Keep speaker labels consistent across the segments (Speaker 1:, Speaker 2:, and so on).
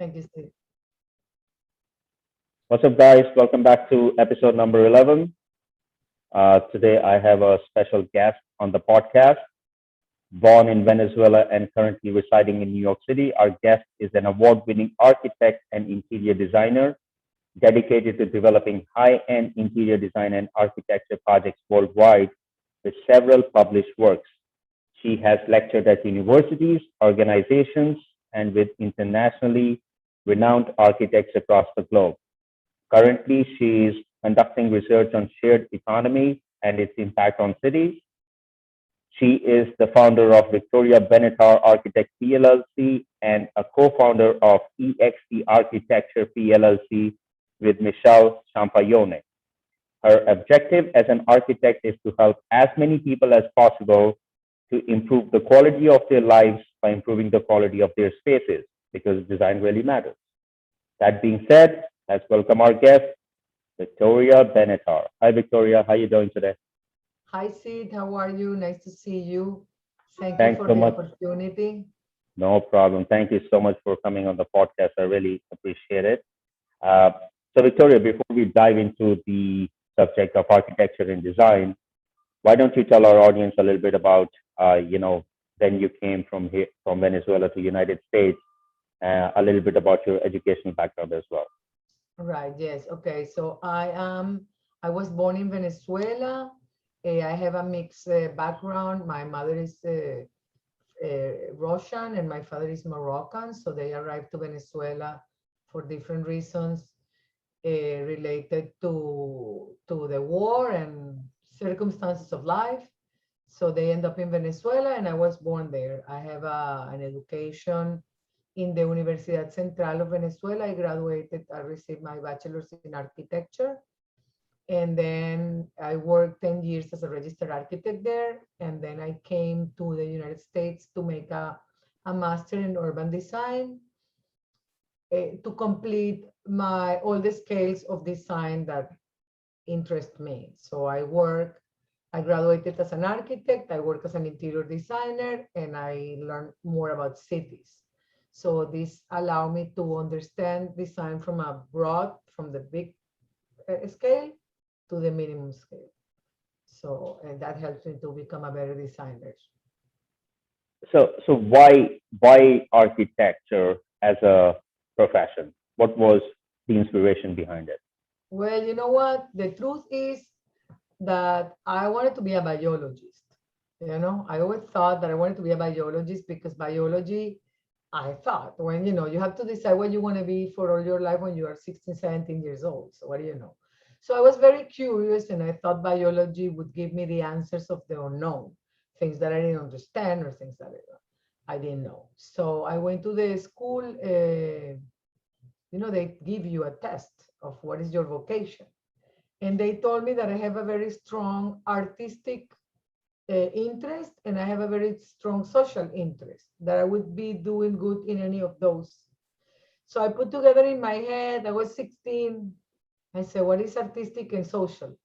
Speaker 1: Thank you, Steve.
Speaker 2: What's up, guys? Welcome back to episode number 11. Today, I have a special guest on the podcast. Born in Venezuela and currently residing in New York City, our guest is an award winning architect and interior designer dedicated to developing high end interior design and architecture projects worldwide with several published works. She has lectured at universities, organizations, and with internationally renowned architects across the globe. Currently, she is conducting research on shared economy and its impact on cities. She is the founder of Victoria Benatar Architect PLLC and a co-founder of EXD Architecture PLLC with Michelle Cianfaglione. Her objective as an architect is to help as many people as possible to improve the quality of their lives by improving the quality of their spaces because design really matters. That being said, let's welcome our guest, Victoria Benatar. Hi, Victoria. How are you doing today?
Speaker 1: Hi, Sid. How are you? Nice to see you. Thank you
Speaker 2: Thanks
Speaker 1: for
Speaker 2: so
Speaker 1: the
Speaker 2: much.
Speaker 1: opportunity.
Speaker 2: No problem. Thank you so much for coming on the podcast. I really appreciate it. Uh, so, Victoria, before we dive into the subject of architecture and design, why don't you tell our audience a little bit about, then you came from here, from Venezuela to United States, a little bit about your educational background as well.
Speaker 1: Right, yes. Okay, so I was born in Venezuela. I have a mixed background. My mother is Russian and my father is Moroccan. So they arrived to Venezuela for different reasons related to the war and circumstances of life. So they end up in Venezuela and I was born there. I have an education in the Universidad Central of Venezuela. I graduated, I received my bachelor's in architecture. And then I worked 10 years as a registered architect there. And then I came to the United States to make a master in urban design to complete all the scales of design that interest me. So I graduated as an architect, I work as an interior designer, and I learned more about cities. So this allowed me to understand design from the big scale to the minimum scale. So, and that helps me to become a better designer.
Speaker 2: So why architecture as a profession? What was the inspiration behind it?
Speaker 1: Well, you know what? The truth is that I wanted to be a biologist. I always thought that I wanted to be a biologist because biology, I thought when, you have to decide what you want to be for all your life when you are 16, 17 years old. So what do you know? So I was very curious and I thought biology would give me the answers of the unknown, things that I didn't understand or things that I didn't know. So I went to the school, they give you a test of what is your vocation. And they told me that I have a very strong artistic interest and I have a very strong social interest, that I would be doing good in any of those. So I put together in my head, I was 16, I said, what is artistic and social?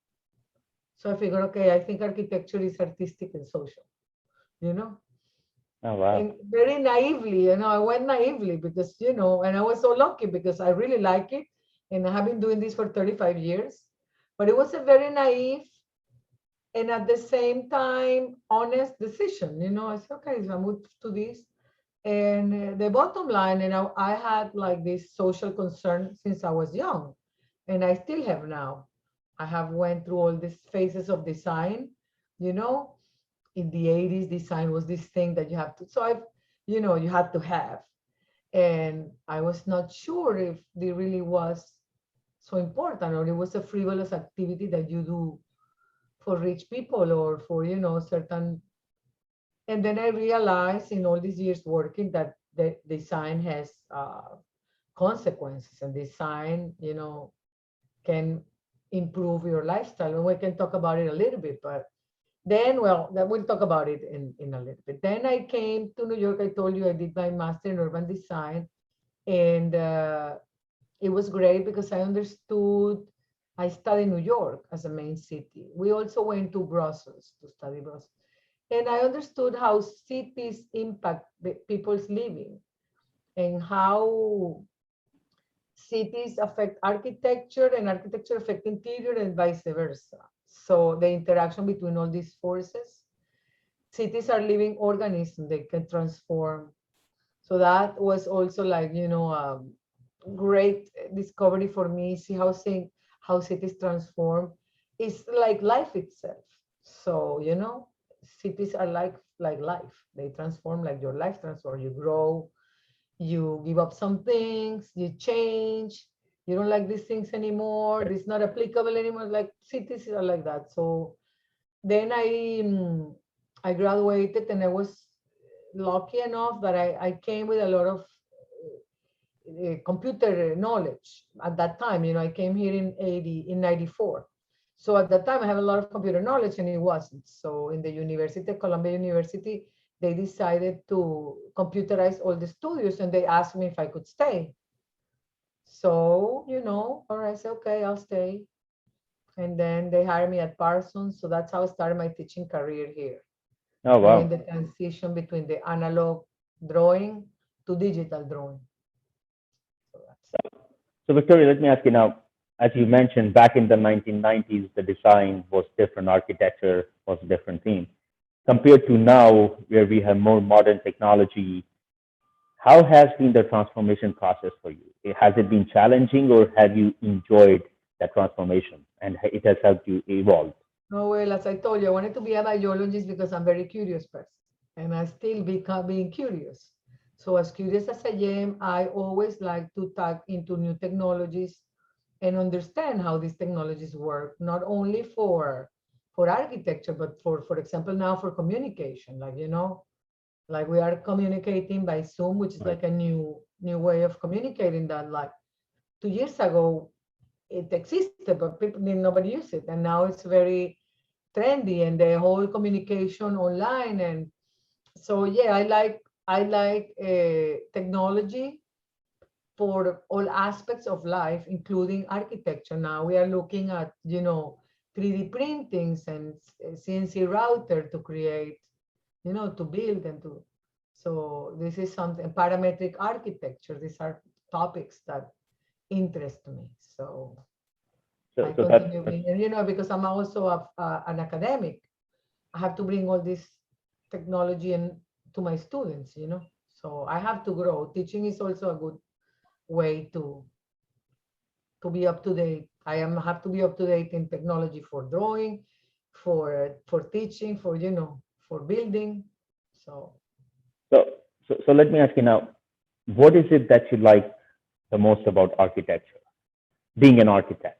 Speaker 1: So I figured, okay, I think architecture is artistic and social, you know?
Speaker 2: Oh wow.
Speaker 1: And very naively, I went naively because, and I was so lucky because I really like it. And I have been doing this for 35 years. But it was a very naive and at the same time honest decision. I said, okay, so I moved to this. And the bottom line, I had like this social concern since I was young, and I still have now. I have went through all these phases of design. You know, in the 80s, design was this thing that you have to. So you had to have, and I was not sure if it really was so important or it was a frivolous activity that you do for rich people or for certain. And then I realized in all these years working that the design has consequences, and design can improve your lifestyle, and we can talk about it a little bit. But then, well, that we'll talk about it in a little bit. Then I came to New York. I told you I did my master in urban design, and it was great because I understood. I studied New York as a main city. We also went to Brussels to study Brussels. And I understood how cities impact people's living and how cities affect architecture and architecture affect interior and vice versa. So the interaction between all these forces, cities are living organisms, they can transform. So that was also like, great discovery for me, see how cities transform. It's like life itself. So, cities are like life. They transform like your life transforms. You grow, you give up some things, you change, you don't like these things anymore, this is not applicable anymore. Like cities are like that. So then I graduated, and I was lucky enough that I came with a lot of computer knowledge at that time. I came here in 94. So at that time I have a lot of computer knowledge, and it wasn't. So in the university, Columbia University, they decided to computerize all the studios, and they asked me if I could stay. So, or I said, okay, I'll stay. And then they hired me at Parsons. So that's how I started my teaching career here,
Speaker 2: Oh,
Speaker 1: doing
Speaker 2: wow.
Speaker 1: the transition between the analog drawing to digital drawing. So that's
Speaker 2: So, Victoria, let me ask you now, as you mentioned, back in the 1990s, the design was different, architecture was a different theme. Compared to now, where we have more modern technology, how has been the transformation process for you? Has it been challenging, or have you enjoyed that transformation and it has helped you evolve?
Speaker 1: No, well, as I told you, I wanted to be a biologist because I'm a very curious person, and I still become being curious. So as curious as I am, I always like to tap into new technologies and understand how these technologies work, not only for architecture, but for example, now for communication, like we are communicating by Zoom, which is
Speaker 2: Right.
Speaker 1: like a new way of communicating that, like 2 years ago it existed, but people didn't nobody use it, and now it's very trendy, and the whole communication online. And so yeah, I like technology for all aspects of life, including architecture. Now we are looking at 3D printings and CNC router to create, to build and to. So this is something, parametric architecture. These are topics that interest me. So
Speaker 2: So,
Speaker 1: I
Speaker 2: so
Speaker 1: continue being, and because I'm also an academic, I have to bring all this technology and to my students. So I have to grow. Teaching is also a good way to be up to date. Have to be up to date in technology for drawing, for teaching, for building. So
Speaker 2: so, so let me ask you now, what is it that you like the most about architecture, being an architect?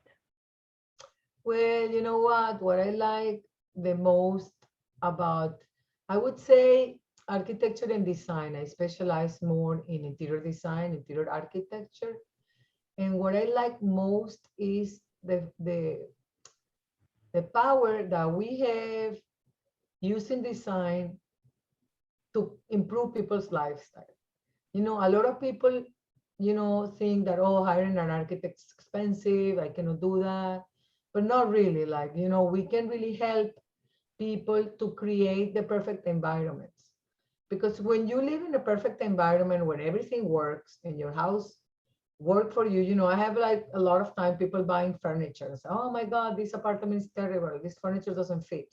Speaker 1: well, you know what I like the most about, I would say, architecture and design. I specialize more in interior design, interior architecture. And what I like most is the power that we have using design to improve people's lifestyle. A lot of people, think that, oh, hiring an architect is expensive, I cannot do that. But not really. Like, we can really help people to create the perfect environments. Because when you live in a perfect environment, when everything works in your house, work for you. I have like a lot of time people buying furniture and say, oh my God, this apartment is terrible. This furniture doesn't fit.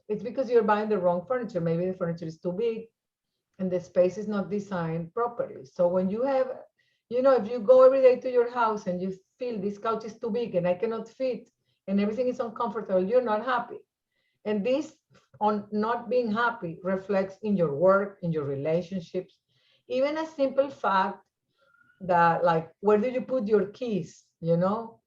Speaker 1: It's because you're buying the wrong furniture. Maybe the furniture is too big and the space is not designed properly. So when you have, if you go every day to your house and you feel this couch is too big and I cannot fit and everything is uncomfortable, you're not happy. And this on not being happy reflects in your work, in your relationships, even a simple fact that, like, where do you put your keys? So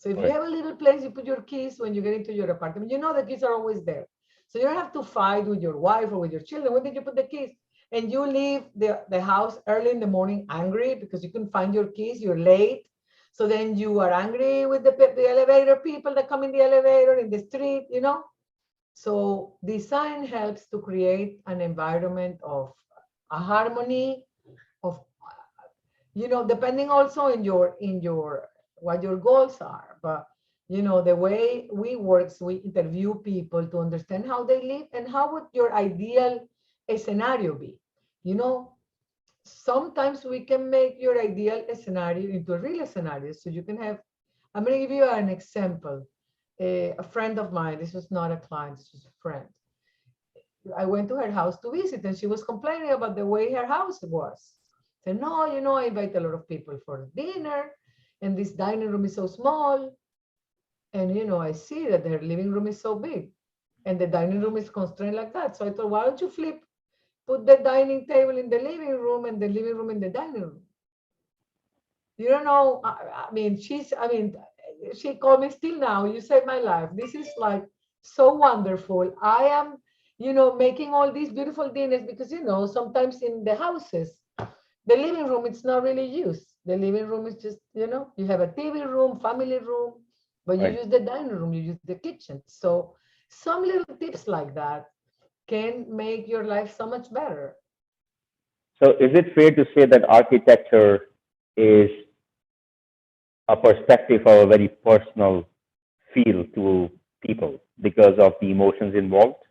Speaker 1: if you
Speaker 2: Right.
Speaker 1: have a little place you put your keys when you get into your apartment, the keys are always there. So you don't have to fight with your wife or with your children, where did you put the keys? And you leave the house early in the morning angry because you couldn't find your keys, you're late. So then you are angry with the elevator people that come in the elevator in the street. So design helps to create an environment of a harmony, of depending also in your what your goals are. But the way we work, so we interview people to understand how they live and how would your ideal scenario be. you know sometimes we can make your ideal scenario into a real scenario. So you can have, I'm going to give you an example. A friend of mine, this was not a client, this was a friend. I went to her house to visit and she was complaining about the way her house was. Said, no, I invite a lot of people for dinner and this dining room is so small. And, I see that their living room is so big and the dining room is constrained like that. So I thought, why don't you put the dining table in the living room and the living room in the dining room? You don't know. She called me still now. You saved my life. This is like so wonderful. I am, making all these beautiful dinners because, sometimes in the houses, the living room, it's not really used. The living room is just, you have a TV room, family room, but you
Speaker 2: Right.
Speaker 1: use the dining room, you use the kitchen. So some little tips like that can make your life so much better.
Speaker 2: So is it fair to say that architecture is a perspective of a very personal feel to people because of the emotions involved?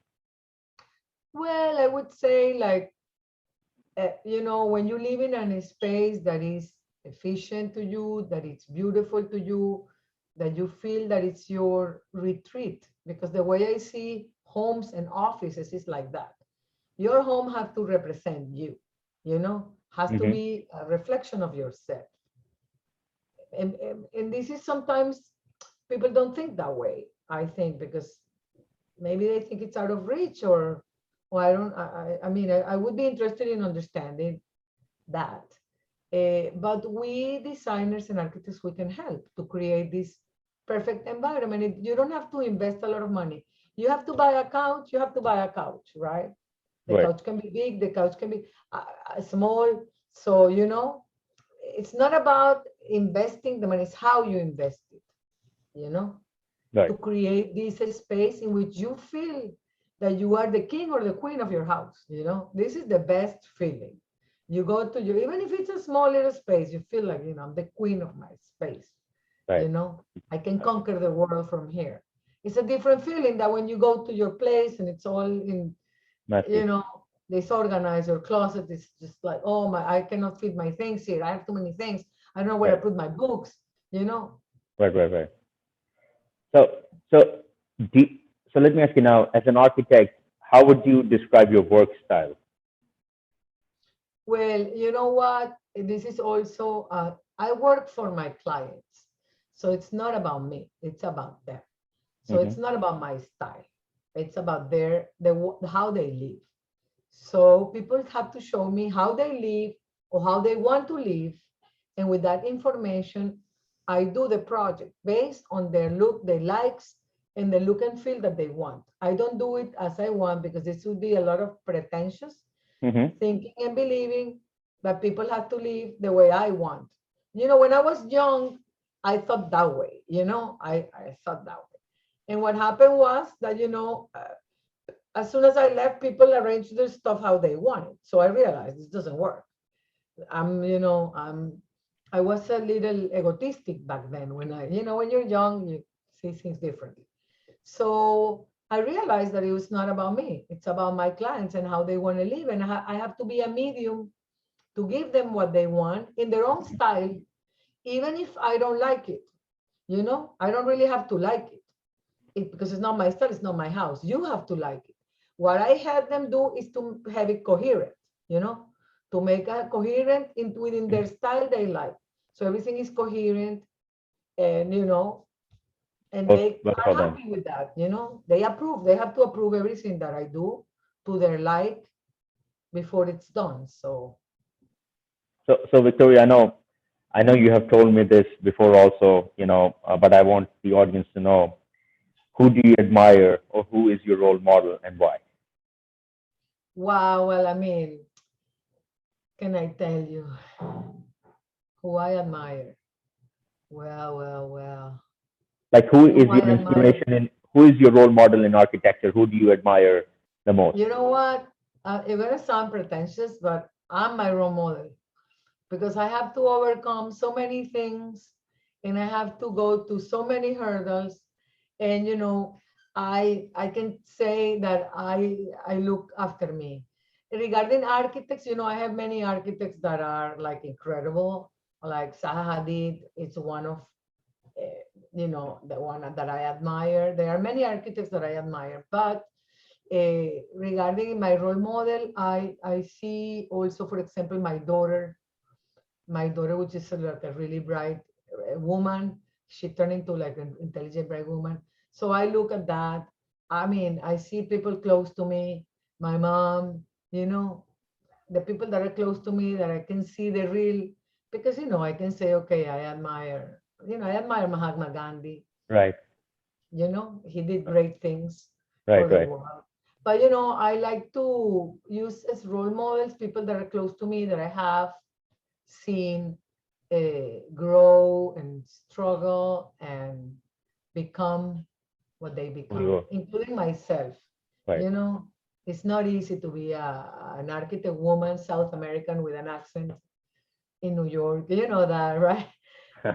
Speaker 1: Well, I would say like, when you live in a space that is efficient to you, that it's beautiful to you, that you feel that it's your retreat, because the way I see homes and offices is like that. Your home has to represent you, has to
Speaker 2: Hmm.
Speaker 1: be a reflection of yourself. And this is sometimes people don't think that way, I think, because maybe they think it's out of reach or I don't, I would be interested in understanding that. But we designers and architects, we can help to create this perfect environment. You don't have to invest a lot of money. You have to buy a couch, you have to buy a couch, right? The
Speaker 2: Right.
Speaker 1: couch can be big, the couch can be small. So, it's not about investing the money, it's how you invest it, you know, to
Speaker 2: Right.
Speaker 1: create this space in which you feel that you are the king or the queen of your house. This is the best feeling. You go to your, even if it's a small little space, you feel like, I'm the queen of my space.
Speaker 2: Right.
Speaker 1: I can conquer the world from here. It's a different feeling that when you go to your place and it's all in, you
Speaker 2: Messy.
Speaker 1: know, disorganized. Your closet is just like, oh my, I cannot fit my things here. I have too many things. I don't know where
Speaker 2: Right.
Speaker 1: to put my books, you know.
Speaker 2: Right. Right. Right. So, so, do, so let me ask you now, as an architect, how would you describe your work style?
Speaker 1: Well, you know what? This is also, I work for my clients. So it's not about me, it's about them. So
Speaker 2: Hmm.
Speaker 1: it's not about my style. It's about how they live. So people have to show me how they live or how they want to live. And with that information, I do the project based on their look, their likes, and the look and feel that they want. I don't do it as I want because this would be a lot of pretentious
Speaker 2: Hmm.
Speaker 1: thinking and believing that people have to live the way I want. When I was young, I thought that way, I thought that way. And what happened was that, as soon as I left, people arranged their stuff how they wanted. So I realized this doesn't work. I'm, you know, I'm, I was a little egotistic back then when you're young, you see things differently. So I realized that it was not about me. It's about my clients and how they want to live. And I have to be a medium to give them what they want in their own style, even if I don't like it. I don't really have to like it because it's not my style, it's not my house. You have to like it. What I have them do is to have it coherent, you know, to make a coherent within their style they like. So everything is coherent and, and
Speaker 2: Both,
Speaker 1: they
Speaker 2: both
Speaker 1: are
Speaker 2: for them.
Speaker 1: happy with that, they approve. They have to approve everything that I do to their like before it's done. So,
Speaker 2: So Victoria, I know you have told me this before also, but I want the audience to know, who do you admire or who is your role model and why?
Speaker 1: wow, well, I mean, can I tell you who I admire? Well, well, well.
Speaker 2: Like, who
Speaker 1: Who
Speaker 2: is
Speaker 1: I
Speaker 2: your
Speaker 1: admire.
Speaker 2: inspiration in, who is your role model in architecture? Who do you admire the most?
Speaker 1: You know what? It's gonna sound pretentious, but I'm my role model because I have to overcome so many things and I have to go to so many hurdles. And I can say that I look after me. regarding architects, I have many architects that are like incredible, like Zaha Hadid. It's one of, the one that I admire. There are many architects that I admire, but regarding my role model, I see also, for example, my daughter, which is like a really bright woman. She turned into like an intelligent, bright woman. So I look at that. I mean, I see people close to me, my mom, the people that are close to me that I can see the real, because, I can say, okay, I admire Mahatma Gandhi.
Speaker 2: Right.
Speaker 1: He did great things for
Speaker 2: Right.
Speaker 1: the
Speaker 2: Right.
Speaker 1: world. But, I like to use as role models people that are close to me that I have seen grow and struggle and become what they
Speaker 2: Who you
Speaker 1: become,
Speaker 2: are.
Speaker 1: including myself.
Speaker 2: Right.
Speaker 1: It's not easy to be an architect woman, South American with an accent in New York. You know that, right?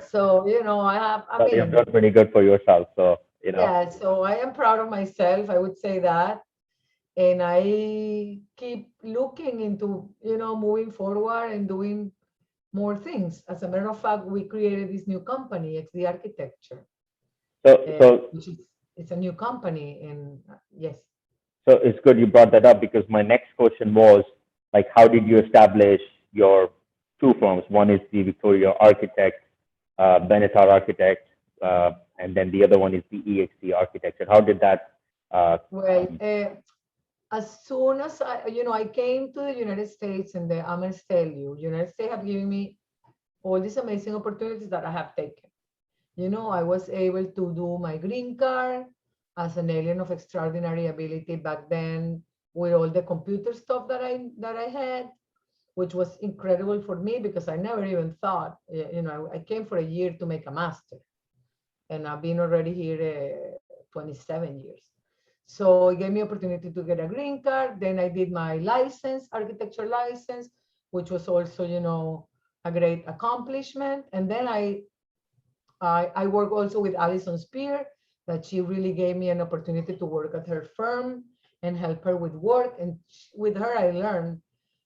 Speaker 1: So, I
Speaker 2: But you've
Speaker 1: mean,
Speaker 2: done pretty good for yourself. So,
Speaker 1: yeah, so I am proud of myself. I would say that. And I keep looking into, moving forward and doing more things. As a matter of fact, we created this new company, EXD Architecture,
Speaker 2: so,
Speaker 1: which is it's a new company. And yes,
Speaker 2: so it's good you brought that up because my next question was like, how did you establish your two firms? One is the Victoria Architect, Benatar Architect, and then the other one is the EXD Architecture. How did that
Speaker 1: well,
Speaker 2: come?
Speaker 1: as soon as I came to the United States, and I must tell you, United States have given me all these amazing opportunities that I have taken. I was able to do my green card as an alien of extraordinary ability back then with all the computer stuff that I had, which was incredible for me because I never even thought, I came for a year to make a master, and I've been already here 27 years. So it gave me opportunity to get a green card. Then I did my license, architecture license, which was also, a great accomplishment. And then I work also with Alison Spear, that she really gave me an opportunity to work at her firm and help her with work. And with her, I learned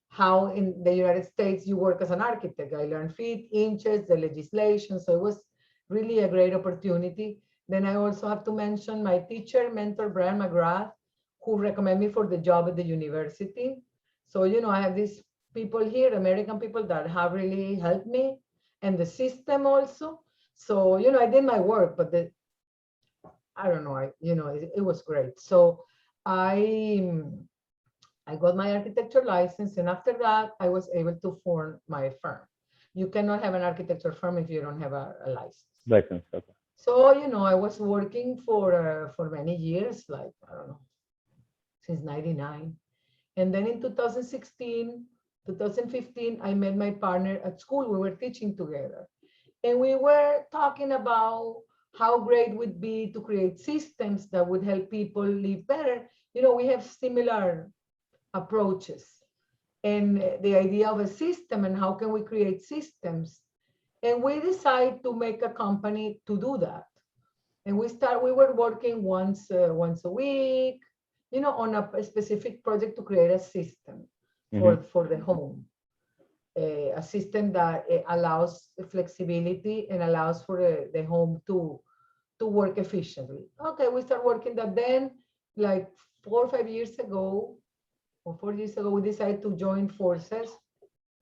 Speaker 1: how in the United States you work as an architect. I learned feet, inches, the legislation. So it was really a great opportunity. Then I also have to mention my teacher, mentor, Brian McGrath, who recommended me for the job at the university. So, I have these people here, American people, that have really helped me, and the system also. So, I did my work, but I don't know, it was great. So I got my architecture license, and after that, I was able to form my firm. You cannot have an architecture firm if you don't have a license.
Speaker 2: License? Okay.
Speaker 1: So, I was working for many years, like, I don't know, since 99. And then in 2016, 2015, I met my partner at school. We were teaching together. And we were talking about how great would be to create systems that would help people live better. We have similar approaches. And the idea of a system and how can we create systems. And we decided to make a company to do that. And we were working once a week, on a specific project to create a system for the home. A system that allows flexibility and allows for the home to work efficiently. Okay, we start working that. Then, like 4 or 5 years ago, or 4 years ago, we decided to join forces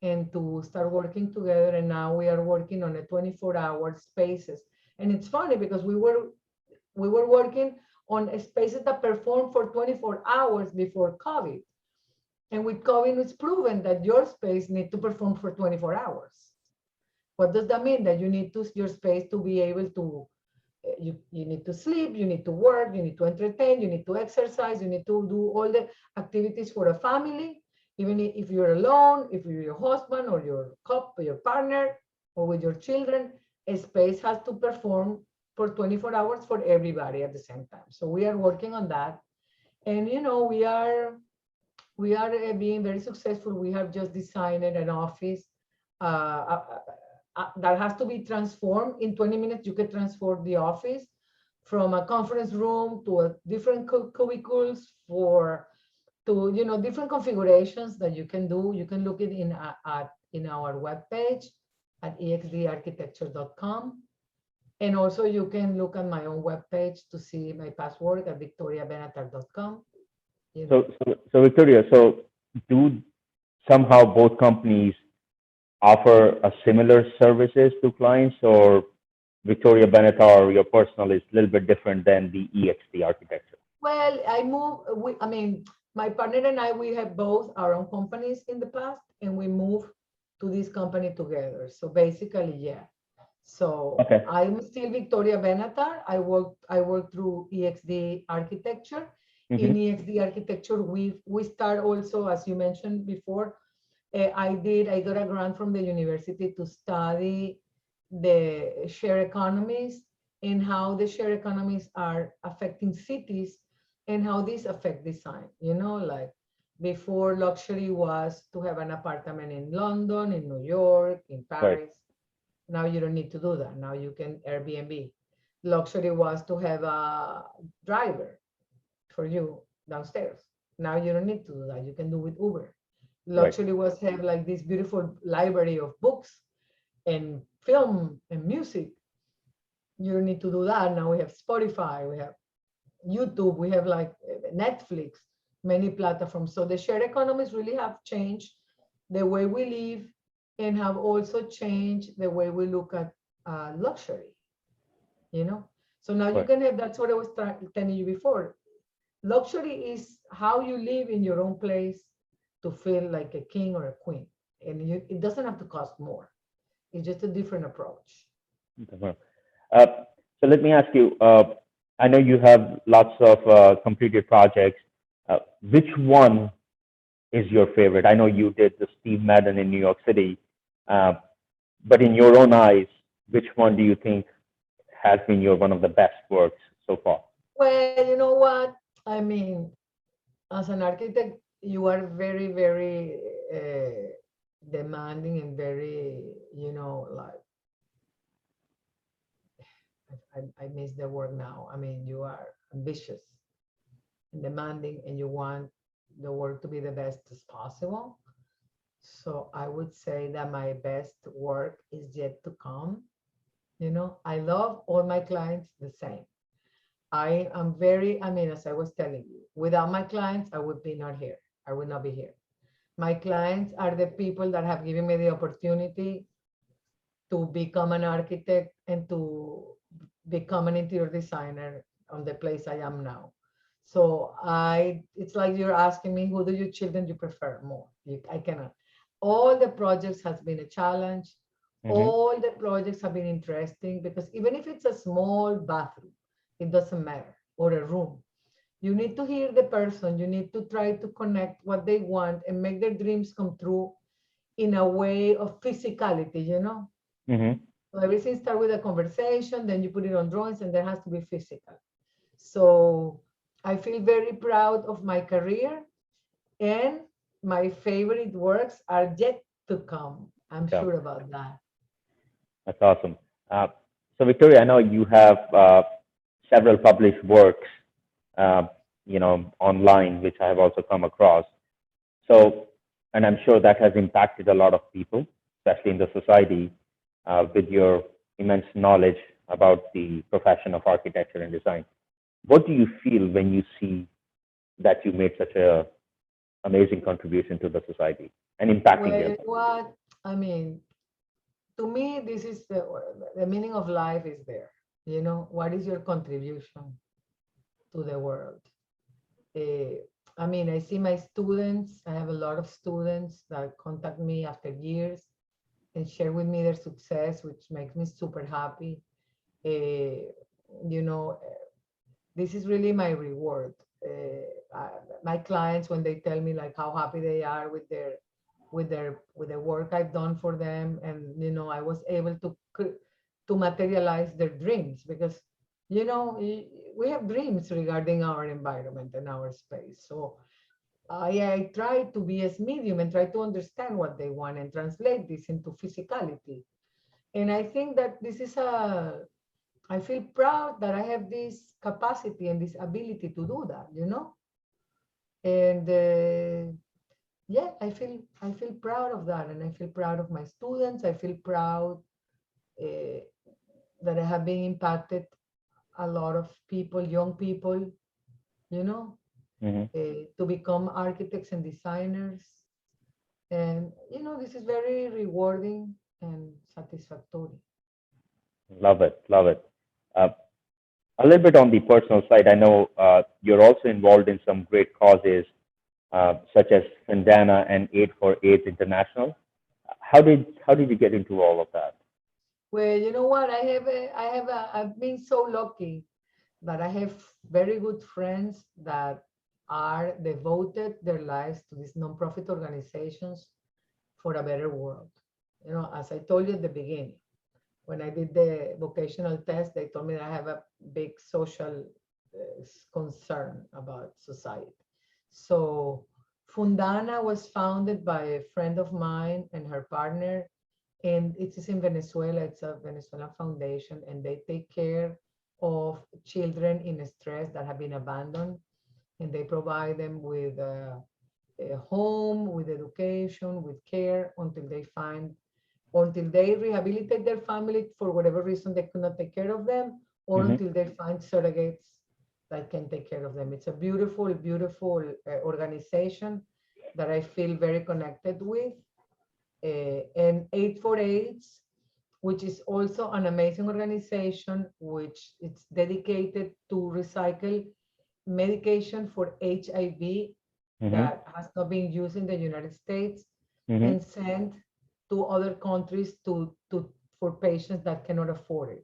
Speaker 1: and to start working together. And now we are working on a 24-hour spaces. And it's funny because we were working on spaces that perform for 24 hours before COVID. And with COVID, it's proven that your space needs to perform for 24 hours. What does that mean? That you need your space to be able to, you need to sleep, you need to work, you need to entertain, you need to exercise, you need to do all the activities for a family, even if you're alone, if you're your husband or your couple, your partner, or with your children, a space has to perform for 24 hours for everybody at the same time. So we are working on that. And, we are being very successful. We have just designed an office that has to be transformed. In 20 minutes, you can transform the office from a conference room to a different cubicles for to, you know, different configurations that you can do. You can look it in in our webpage at exdarchitecture.com. And also you can look at my own webpage to see my past work at victoriabenatar.com. You know.
Speaker 2: So Victoria, so do somehow both companies offer a similar services to clients, or Victoria Benatar, your personal, is a little bit different than the EXD architecture?
Speaker 1: Well, I mean, my partner and I, we have both our own companies in the past, and we moved to this company together. So basically, yeah. So
Speaker 2: Okay.
Speaker 1: I'm still Victoria Benatar. I work through EXD Architecture. In EXD Architecture, we start also, as you mentioned before, I got a grant from the university to study the share economies and how the share economies are affecting cities and how these affect design. You know, like before, luxury was to have an apartment in London, in New York, in
Speaker 2: Right.
Speaker 1: Paris. Now you don't need to do that. Now you can Airbnb. Luxury was to have a driver for you downstairs. Now you don't need to do that. You can do with Uber.
Speaker 2: Right.
Speaker 1: Luxury was have like this beautiful library of books and film and music. You don't need to do that. Now we have Spotify, we have YouTube, we have like Netflix, many platforms. So the shared economies really have changed the way we live and have also changed the way we look at luxury, you know? So now you
Speaker 2: Right.
Speaker 1: can have, that's what I was telling you before. Luxury is how you live in your own place to feel like a king or a queen. And it doesn't have to cost more. It's just a different approach.
Speaker 2: Uh-huh. So let me ask you, I know you have lots of completed projects. Which one is your favorite? I know you did the Steve Madden in New York City, uh, but in your own eyes, which one do you think has been your one of the best works so far?
Speaker 1: Well, you know what? I mean, as an architect, you are very, very demanding and very, you know, like, I miss the word now. I mean, you are ambitious and demanding, and you want the work to be the best as possible. So I would say that my best work is yet to come. You know, I love all my clients the same. I am very, I mean, as I was telling you, without my clients, I would be not here. I would not be here. My clients are the people that have given me the opportunity to become an architect and to become an interior designer on the place I am now. So it's like you're asking me, who do your children you prefer more? I cannot. All the projects has been a challenge.
Speaker 2: Hmm.
Speaker 1: All the projects have been interesting because even if it's a small bathroom, it doesn't matter, or a room. You need to hear the person. You need to try to connect what they want and make their dreams come true in a way of physicality, you know?
Speaker 2: Hmm.
Speaker 1: So everything starts with a conversation, then you put it on drawings, and there has to be physical. So I feel very proud of my career, and my favorite works are yet to come. I'm
Speaker 2: Yeah,
Speaker 1: sure about that.
Speaker 2: that's awesome. Uh, so Victoria, I know you have several published works, uh, online, which I have also come across. So, and I'm sure that has impacted a lot of people, especially in the society, with your immense knowledge about the profession of architecture and design. What do you feel when you see that you made such a amazing contribution to the society and impacting
Speaker 1: Well, you
Speaker 2: them?
Speaker 1: know what? I mean, to me, this is the meaning of life is there. You know, what is your contribution to the world? Eh, I mean, I see my students, I have a lot of students that contact me after years and share with me their success, which makes me super happy. Uh, you know, this is really my reward. My clients, when they tell me like how happy they are with with the work I've done for them, and you know, I was able to materialize their dreams because you know we have dreams regarding our environment and our space. So I try to be as medium and try to understand what they want and translate this into physicality. And I think that this is I feel proud that I have this capacity and this ability to do that, you know? And yeah, I feel proud of that, and I feel proud of my students. I feel proud uh, that I have been impacted a lot of people, young people, you know,
Speaker 2: Hmm.
Speaker 1: to become architects and designers. And, this is very rewarding and satisfactory.
Speaker 2: Love it, love it. Uh, a little bit on the personal side, I know you're also involved in some great causes, such as Sandana and Aid for AIDS International. How did you get into all of that?
Speaker 1: Well, you know what? I've been so lucky that I have very good friends that are devoted their lives to these nonprofit organizations for a better world. As I told you at the beginning, when I did the vocational test, they told me that I have a big social concern about society. So Fundana was founded by a friend of mine and her partner, and it is in Venezuela. It's a Venezuelan foundation, and they take care of children in stress that have been abandoned, and they provide them with a home, with education, with care until they rehabilitate their family for whatever reason they could not take care of them, or
Speaker 2: Hmm.
Speaker 1: until they find surrogates that can take care of them. It's a beautiful, beautiful organization that I feel very connected with. And 848, which is also an amazing organization, which it's dedicated to recycle medication for HIV
Speaker 2: Hmm.
Speaker 1: that has not been used in the United States
Speaker 2: Hmm.
Speaker 1: and sent to other countries for patients that cannot afford it.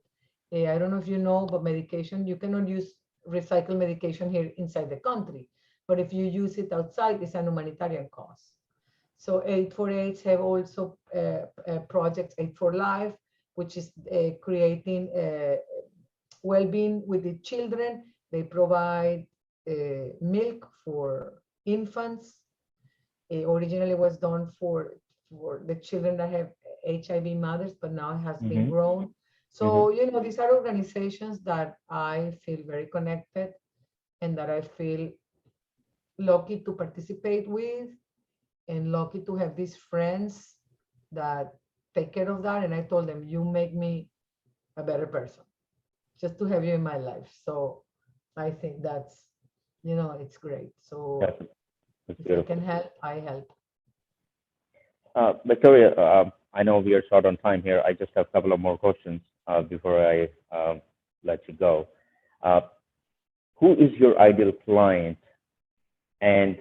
Speaker 1: I don't know if you know, but medication, you cannot use recycled medication here inside the country. But if you use it outside, it's an humanitarian cost. So 848 have also projects 8 for Life, which is creating well-being with the children. They provide milk for infants. It originally was done for the children that have HIV mothers, but now it has been
Speaker 2: Hmm.
Speaker 1: grown.
Speaker 2: Hmm.
Speaker 1: So, these are organizations that I feel very connected and that I feel lucky to participate with and lucky to have these friends that take care of that. And I told them, you make me a better person just to have you in my life. So I think it's great. So
Speaker 2: That's, that's
Speaker 1: if I can
Speaker 2: beautiful.
Speaker 1: help, I help.
Speaker 2: Victoria, I know we are short on time here. I just have a couple of more questions before I let you go. Uh, who is your ideal client, and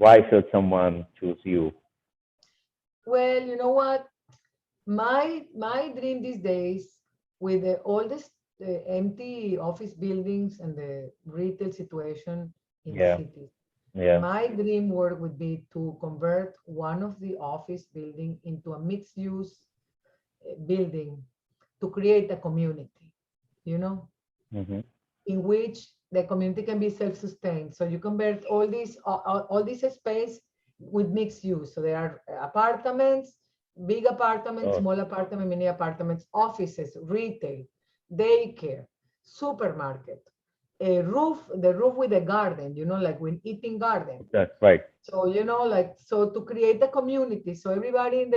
Speaker 2: why should someone choose you?
Speaker 1: Well, you know what? My dream these days, with all this empty office buildings and the retail situation in
Speaker 2: Yeah,
Speaker 1: cities,
Speaker 2: yeah.
Speaker 1: my dream work would be to convert one of the office building into a mixed use building to create a community, you know,
Speaker 2: Hmm.
Speaker 1: in which the community can be self-sustained. So you convert all this space with mixed use. So there are apartments, big apartments,
Speaker 2: Oh,
Speaker 1: small apartments, mini apartments, offices, retail, daycare, supermarket, the roof with a garden, like when eating garden.
Speaker 2: that's right.
Speaker 1: So, so to create the community, so everybody in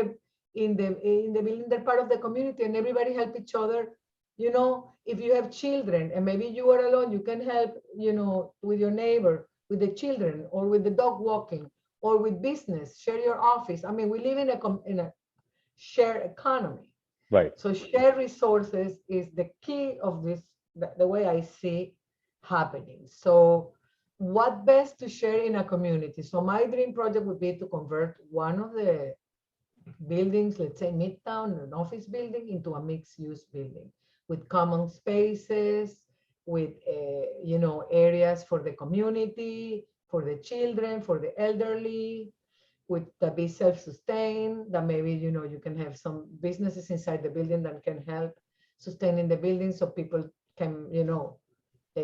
Speaker 1: the building, they're part of the community and everybody help each other. If you have children and maybe you are alone, you can help, with your neighbor, with the children, or with the dog walking, or with business, share your office. I mean, we live in a shared economy.
Speaker 2: Right.
Speaker 1: So share resources is the key of this, the way I see happening. So what best to share in a community? So my dream project would be to convert one of the buildings, let's say Midtown, an office building, into a mixed use building with common spaces, with, areas for the community, for the children, for the elderly, with that be self-sustained, that maybe, you can have some businesses inside the building that can help sustaining the building so people can,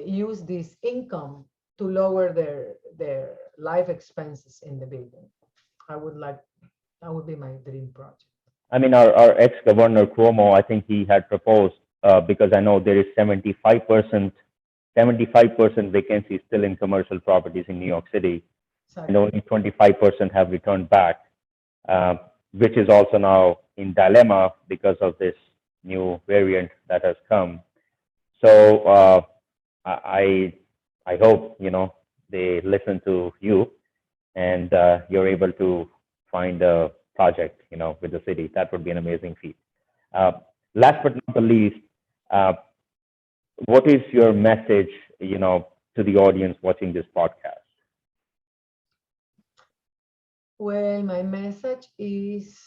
Speaker 1: use this income to lower their life expenses in the building. I would like, that would be my dream project.
Speaker 2: I mean, our ex-governor Cuomo, I think he had proposed, because I know there is 75% vacancy still in commercial properties in New York City. and only 25% have returned back, which is also now in dilemma because of this new variant that has come. So I hope they listen to you and you're able to find a project with the city. That would be an amazing feat. Last but not the least, what is your message to the audience watching this podcast?
Speaker 1: Well, my message is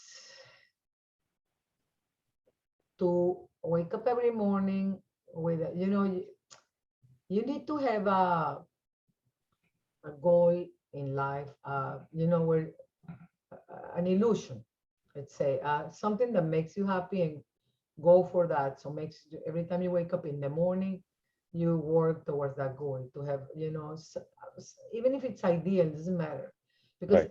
Speaker 1: to wake up every morning with you need to have a goal in life, where an illusion, let's say, something that makes you happy, and go for that. So every time you wake up in the morning, you work towards that goal to have, even if it's ideal, it doesn't matter, because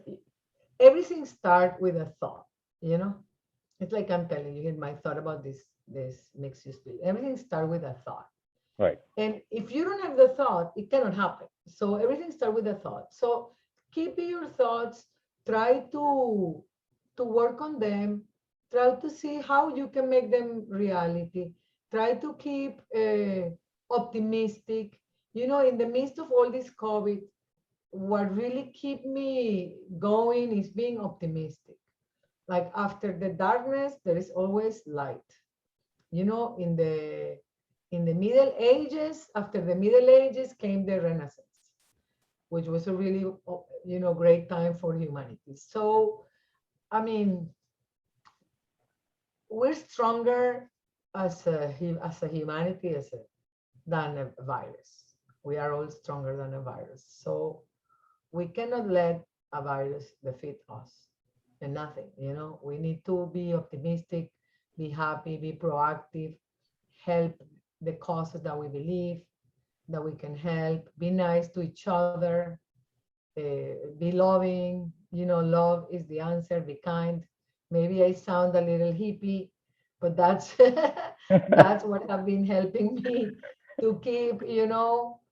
Speaker 1: everything starts with a thought. It's like I'm telling you, my thought about this makes you speak. Everything starts with a thought.
Speaker 2: Right.
Speaker 1: And if you don't have the thought, it cannot happen. So everything starts with a thought. So keep your thoughts, try to work on them, try to see how you can make them reality. Try to keep optimistic. In the midst of all this COVID, what really keep me going is being optimistic. Like after the darkness, there is always light. In the Middle Ages, after the Middle Ages came the Renaissance, which was a really, great time for humanity. So, I mean, we're stronger as a humanity than a virus. We are all stronger than a virus. So we cannot let a virus defeat us and nothing. We need to be optimistic, be happy, be proactive, help the causes that we believe that we can help, be nice to each other, be loving. Love is the answer. Be kind. Maybe I sound a little hippie, but that's that's what have been helping me to keep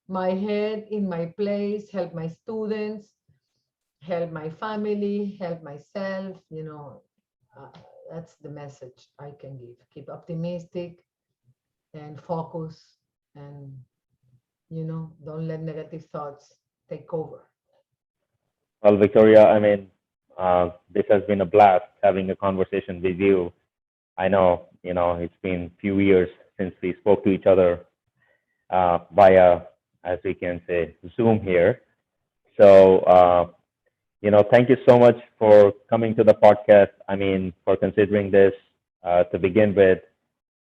Speaker 1: my head in my place, help my students, help my family, help myself. That's the message I can give. Keep optimistic and focus, and don't let negative thoughts take over.
Speaker 2: Well, Victoria, I mean, this has been a blast having a conversation with you. I know, it's been a few years since we spoke to each other via, as we can say, Zoom here. So, thank you so much for coming to the podcast. I mean, for considering this to begin with.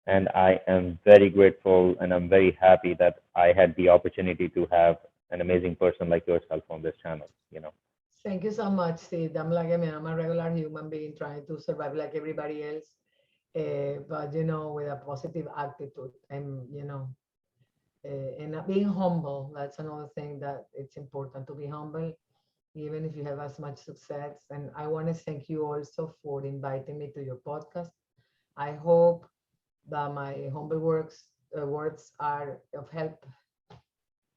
Speaker 2: And I am very grateful and I'm very happy that I had the opportunity to have an amazing person like yourself on this channel.
Speaker 1: Thank you so much, Sid. I'm I'm a regular human being trying to survive like everybody else, but with a positive attitude. And and being humble. That's another thing that it's important to be humble, even if you have as much success. And I want to thank you also for inviting me to your podcast. I hope that my humble words are of help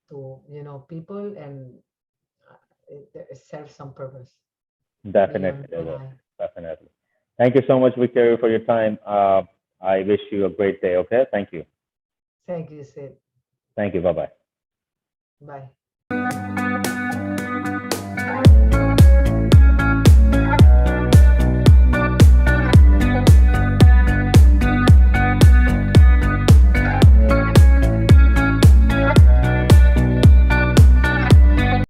Speaker 1: to people, and it serves some purpose.
Speaker 2: Definitely, definitely. Thank you so much, Victoria, for your time. I wish you a great day. Okay, thank you.
Speaker 1: Thank you, Sid.
Speaker 2: Thank you. Bye bye.
Speaker 1: Bye.